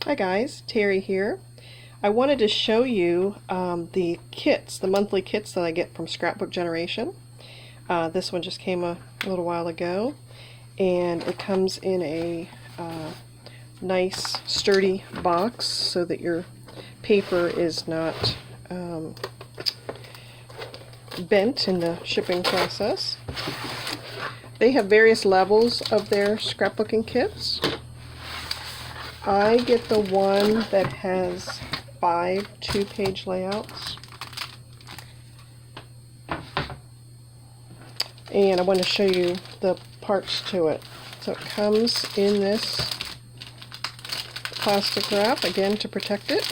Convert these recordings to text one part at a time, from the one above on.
Hi guys, Terry here. I wanted to show you the kits, the monthly kits that I get from Scrapbook Generation. This one just came a little while ago, and it comes in a nice sturdy box so that your paper is not bent in the shipping process. They have various levels of their scrapbooking kits. I get the one that has 5 two-page layouts. And I want to show you the parts to it. So it comes in this plastic wrap, again to protect it.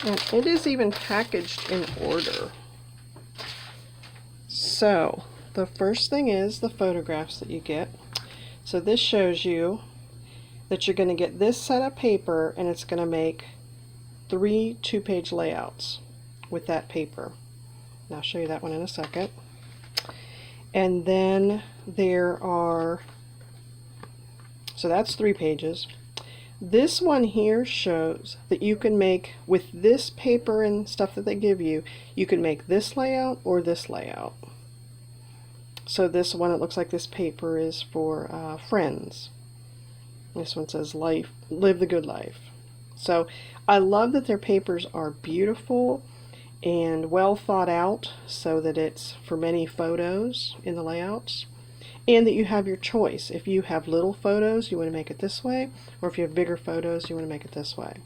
And it is even packaged in order. So the first thing is the photographs that you get. So this shows you that you're going to get this set of paper, and it's going to make 3 two-page layouts with that paper. And I'll show you that one in a second. And then there are, so that's 3 pages. This one here shows that you can make, with this paper and stuff that they give you, you can make this layout or this layout. So this one, it looks like this paper is for friends. This one says live the good life. So I love that their papers are beautiful and well thought out, so that it's for many photos in the layouts, and that you have your choice. If you have little photos, you want to make it this way, or if you have bigger photos, you want to make it this way.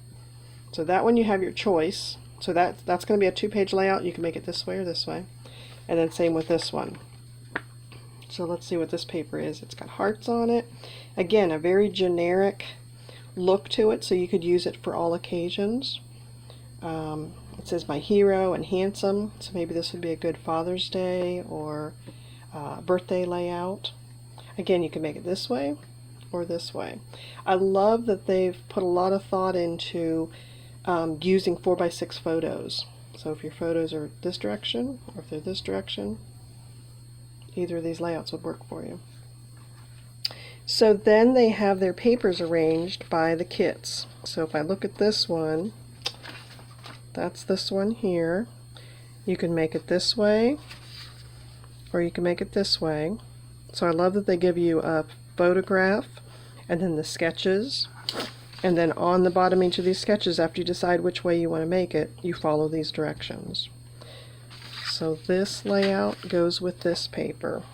So that one you have your choice. So that's going to be a 2-page layout. You can make it this way or this way. And then same with this one. So let's see what this paper is. It's got hearts on it. Again, a very generic look to it, so you could use it for all occasions. It says my hero and handsome, so maybe this would be a good Father's Day or birthday layout. Again, you can make it this way or this way. I love that they've put a lot of thought into using 4x6 photos. So if your photos are this direction or if they're this direction, either of these layouts would work for you. So then they have their papers arranged by the kits. So if I look at this one, that's this one here. You can make it this way, or you can make it this way. So I love that they give you a photograph and then the sketches, and then on the bottom of each of these sketches, after you decide which way you want to make it, you follow these directions. So this layout goes with this paper.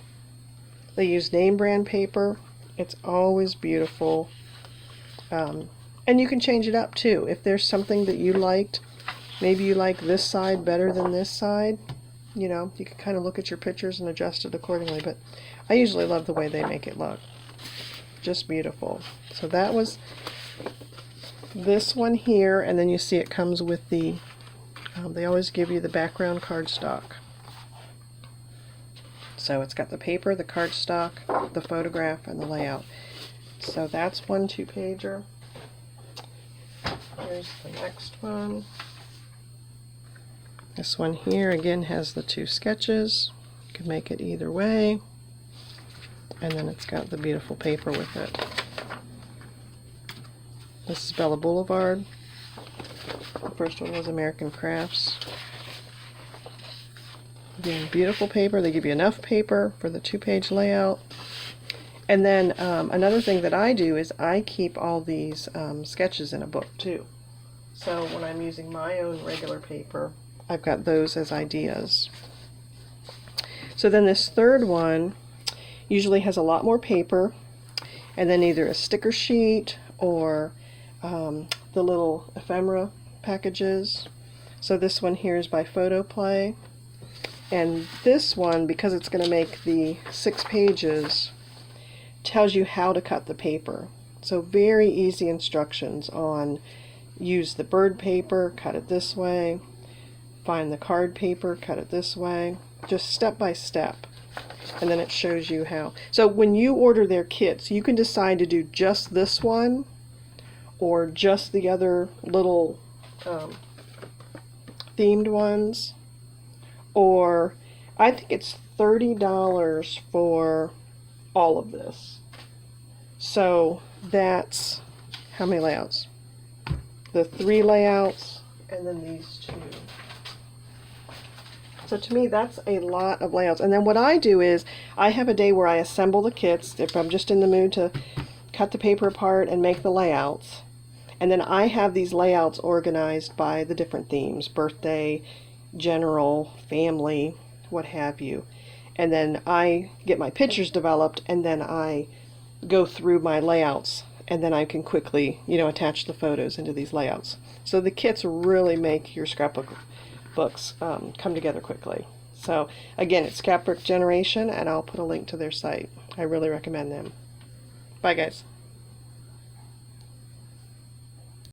They use name brand paper. It's always beautiful. And you can change it up too. If there's something that you liked, maybe you like this side better than this side, you know, you can kind of look at your pictures and adjust it accordingly. But I usually love the way they make it look. Just beautiful. So that was this one here, and then you see it comes with the they always give you the background cardstock. So it's got the paper, the cardstock, the photograph, and the layout. So that's one 2-pager. Here's the next one. This one here again has the 2 sketches. You can make it either way. And then it's got the beautiful paper with it. This is Bella Boulevard. The first one was American Crafts. Again, beautiful paper. They give you enough paper for the 2-page layout. And then another thing that I do is I keep all these sketches in a book too. So when I'm using my own regular paper, I've got those as ideas. So then this third one usually has a lot more paper, and then either a sticker sheet or the little ephemera packages. So this one here is by Photoplay, and this one, because it's going to make the 6 pages, tells you how to cut the paper. So very easy instructions on use the bird paper, cut it this way, find the card paper, cut it this way, just step by step. And then it shows you how. So when you order their kits, you can decide to do just this one or just the other little themed ones, or I think it's $30 for all of this. So that's how many layouts? The 3 layouts, and then these 2. So to me, that's a lot of layouts. And then what I do is I have a day where I assemble the kits if I'm just in the mood to cut the paper apart and make the layouts. And then I have these layouts organized by the different themes: birthday, general, family, what have you. And then I get my pictures developed, and then I go through my layouts, and then I can quickly, attach the photos into these layouts. So the kits really make your scrapbook books come together quickly. So again, it's Scrapbook Generation, and I'll put a link to their site. I really recommend them. Bye guys.